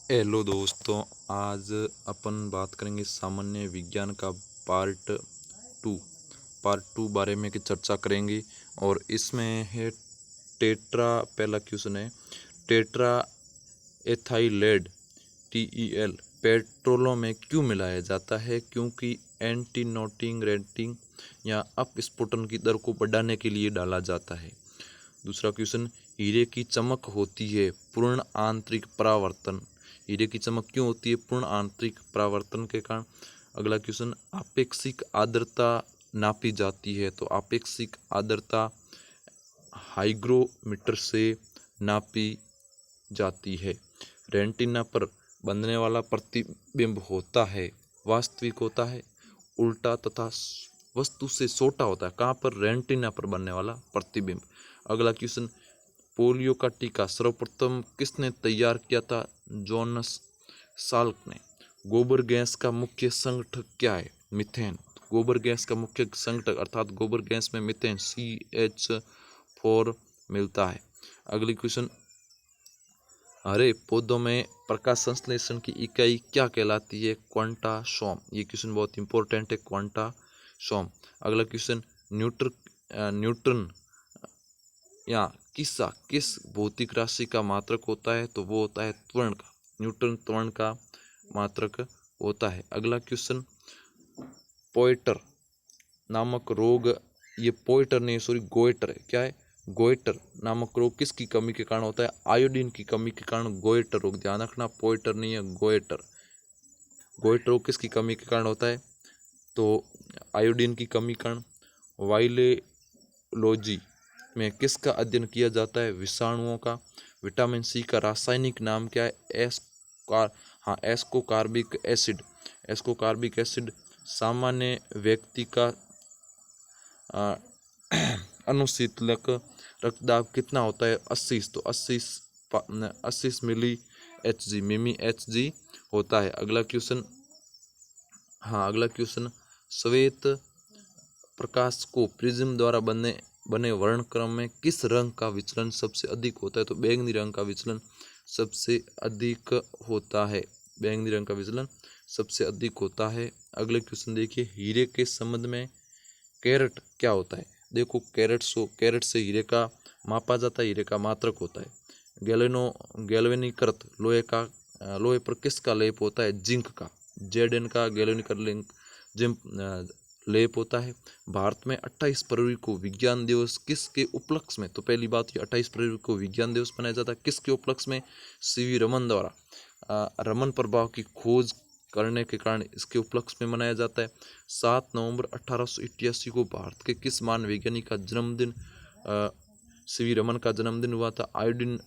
Hello दोस्तों, आज अपन बात करेंगे सामान्य विज्ञान का पार्ट टू पार्ट टू बारे में की चर्चा करेंगे। और इसमें है टेट्रा। पहला क्वेश्चन है, टेट्रा एथाइलेड TEL पेट्रोलों में क्यों मिलाया जाता है? क्योंकि एंटी नोटिंग रेटिंग या अपस्फोटन की दर को बढ़ाने के लिए डाला जाता है। दूसरा क्वेश्चन, हीरे की चमक होती है पूर्ण आंतरिक परावर्तन। हीरे की चमक क्यों होती है? पूर्ण आंतरिक परावर्तन के कारण। अगला क्वेश्चन, आपेक्षिक आर्द्रता नापी जाती है, तो आपेक्षिक आर्द्रता हाइग्रोमीटर से नापी जाती है। रेटिना पर बनने वाला प्रतिबिंब होता है वास्तविक होता है, उल्टा तथा वस्तु से छोटा होता है। कहाँ पर? रेटिना पर बनने वाला प्रतिबिंब। अगला क्वेश्चन, पोलियो का टीका सर्वप्रथम किसने तैयार किया था? जोनस साल्क ने। गोबर गैस का मुख्य संगठक क्या है? मीथेन। गोबर गैस का मुख्य संगठक अर्थात गोबर गैस में मीथेन CH4 मिलता है। अगली क्वेश्चन, हरे पौधों में प्रकाश संश्लेषण की इकाई क्या कहलाती है? क्वांटासोम। ये क्वेश्चन बहुत इंपॉर्टेंट है, क्वांटासोम। अगला क्वेश्चन, न्यूट्रन या किस भौतिक राशि का मात्रक होता है? तो वो होता है त्वरण का। न्यूट्रन त्वरण का मात्रक होता है। अगला क्वेश्चन, पोइटर नामक रोग, ये पोइटर नहीं सॉरी गोइटर है। क्या है? गोइटर नामक रोग किसकी कमी के कारण होता है? आयोडीन की कमी के कारण गोइटर रोग। ध्यान रखना, पोइटर नहीं है, गोइटर। गोइटर रोग किसकी कमी के कारण होता है? तो आयोडीन की कमी के कारण। वायरोलॉजी में किसका अध्ययन किया जाता है? विषाणुओं का। विटामिन C का रासायनिक नाम क्या है? एस्कोकार्बिक एसिड। एस्कोकार्बिक एसिड। सामान्य व्यक्ति का अनुशीतलक रक्तदाब कितना होता है? 80। तो 80 मिली HG होता है। अगला क्वेश्चन, श्वेत प्रकाश को प्रिज्म द्वारा बने वर्णक्रम में किस रंग का विचलन सबसे अधिक होता है? तो बैंगनी रंग का विचलन सबसे अधिक होता है। बैंगनी रंग का विचलन सबसे अधिक होता है। अगले क्वेश्चन देखिए, हीरे के संबंध में कैरेट क्या होता है? देखो, कैरेट से हीरे का मापा जाता है, हीरे का मात्रक होता है। गैल्वेनीकृत लोहे पर किसका लेप होता है? जिंक का। Zn का गैल्वेनीकृत जिंक लेप होता है। भारत में 28 फरवरी को विज्ञान दिवस किसके उपलक्ष्य में? तो पहली बात, ये 28 फरवरी को विज्ञान दिवस मनाया जाता है किसके उपलक्ष्य में? CV रमन द्वारा रमन प्रभाव की खोज करने के कारण इसके उपलक्ष्य में मनाया जाता है। 7 नवंबर 1888 को भारत के किस महान वैज्ञानिक का जन्मदिन? CV रमन का जन्मदिन हुआ था। आयोडीन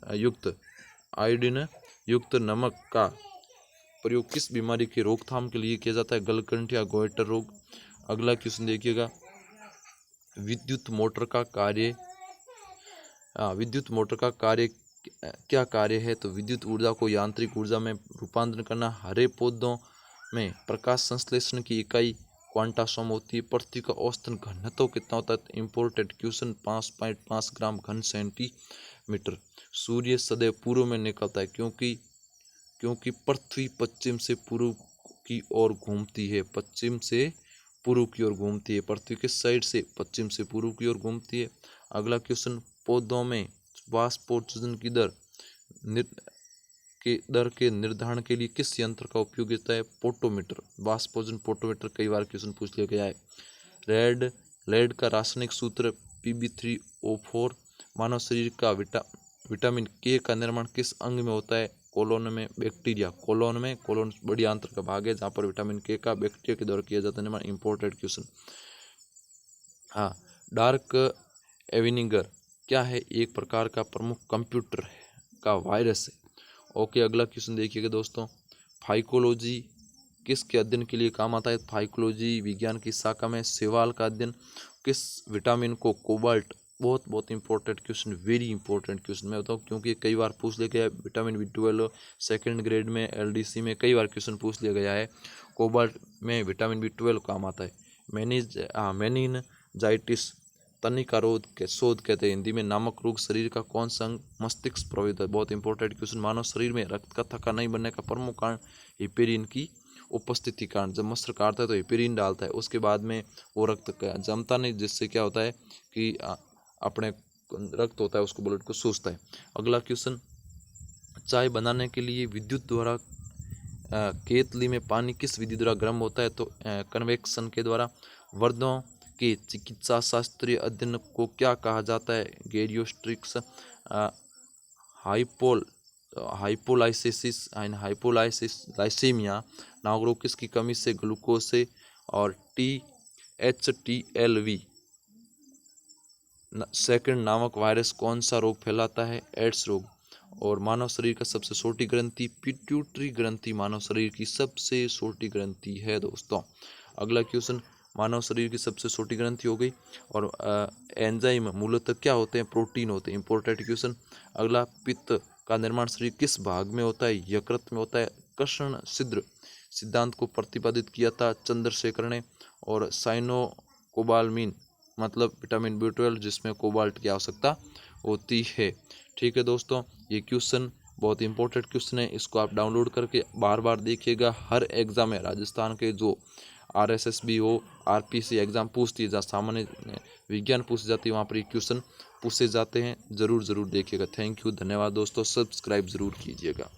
युक्त नमक का प्रयोग किस बीमारी की रोकथाम के लिए किया जाता है? गलकंठ या गोइटर रोग। अगला क्वेश्चन देखिएगा, विद्युत मोटर का कार्य क्या कार्य है? तो विद्युत ऊर्जा को यांत्रिक ऊर्जा में रूपांतरण करना। हरे पौधों में प्रकाश संश्लेषण की इकाई क्वांटासोम होती है। पृथ्वी का औसतन घनत्व कितना होता है? इंपोर्टेड क्वेश्चन, 5.5 ग्राम घन सेंटीमीटर। सूर्य सदैव पूर्व में निकलता है क्योंकि पृथ्वी पश्चिम से पूर्व की ओर घूमती है। पश्चिम से पूर्व की ओर घूमती है। पृथ्वी किस साइड से? पश्चिम से पूर्व की ओर घूमती है। अगला क्वेश्चन, पौधों में वाष्पोत्सर्जन की दर के निर्धारण के लिए किस यंत्र का उपयोग होता है? पोटोमीटर। वाष्पोत्सर्जन पोटोमीटर कई बार क्वेश्चन पूछ लिया गया है। लेड का रासायनिक सूत्र Pb3O4। मानव शरीर का विटामिन K का निर्माण किस अंग में होता है? कोलोन में। बैक्टीरिया। कोलोन बड़ी आंत्र का भाग है जहाँ पर विटामिन K का बैक्टीरिया के द्वारा किया जाता है निर्माण। Imported question. डार्क एविनिगर क्या है? एक प्रकार का प्रमुख कंप्यूटर का वायरस है। ओके, अगला क्वेश्चन देखिएगा दोस्तों, फाइकोलॉजी किसके अध्ययन के लिए काम आता है? फाइकोलॉजी विज्ञान की शाखा में शैवाल का अध्ययन। किस विटामिन को कोबाल्ट, बहुत important question, very important question मैं बताऊँ क्योंकि कई बार पूछ लिया गया है। विटामिन B12 सेकेंड ग्रेड में LDC में कई बार क्वेश्चन पूछ लिया गया है। कोबाल्ट में विटामिन B12 काम आता है। मेनिनजाइटिस तनिका रोध के शोध कहते हैं हिंदी में। नामक रोग शरीर का कौन सा अंग मस्तिष्क प्रभावित है? बहुत इंपॉर्टेंट क्वेश्चन। मानव शरीर में रक्त का थक्का नहीं बनने का प्रमुख कारण हिपेरिन की उपस्थिति कारण। जब मच्छर काटता है तो हिपेरिन डालता है, उसके बाद में वो रक्त जमता नहीं, जिससे क्या होता है कि अपने रक्त होता है उसको ब्लड को सोचता है। अगला क्वेश्चन, चाय बनाने के लिए विद्युत द्वारा केतली में पानी किस विधि द्वारा गर्म होता है? तो कन्वेक्शन के द्वारा। वर्दों के चिकित्सा शास्त्रीय अध्ययन को क्या कहा जाता है? गेरियोस्ट्रिक्स। हाइपोलाइसिस एंड हाइपोलाइसीमिया नामक रोग किसकी कमी से? ग्लूकोज से। और THTLV सेकंड नामक वायरस कौन सा रोग फैलाता है? एड्स रोग। और मानव शरीर का सबसे छोटी ग्रंथि पिट्यूटरी ग्रंथि मानव शरीर की सबसे छोटी ग्रंथि है दोस्तों। अगला क्वेश्चन, मानव शरीर की सबसे छोटी ग्रंथि हो गई। और एंजाइम मूलतः क्या होते हैं? प्रोटीन होते हैं। Important question. अगला, पित्त का निर्माण शरीर किस भाग में होता है? यकृत में होता है। कृष्ण छिद्र सिद्धांत को प्रतिपादित किया था चंद्रशेखर ने। और साइनोकोबालमिन मतलब विटामिन B12 जिसमें कोबाल्ट की आवश्यकता होती है। ठीक है दोस्तों, ये क्वेश्चन बहुत इंपॉर्टेंट क्वेश्चन है, इसको आप डाउनलोड करके बार बार देखिएगा। हर एग्जाम में राजस्थान के जो RSSB हो, RPC एग्जाम पूछती है, जहाँ सामान्य विज्ञान पूछी जाती है, वहाँ पर ये क्वेश्चन पूछे जाते हैं। ज़रूर देखिएगा। थैंक यू, धन्यवाद दोस्तों। सब्सक्राइब ज़रूर कीजिएगा।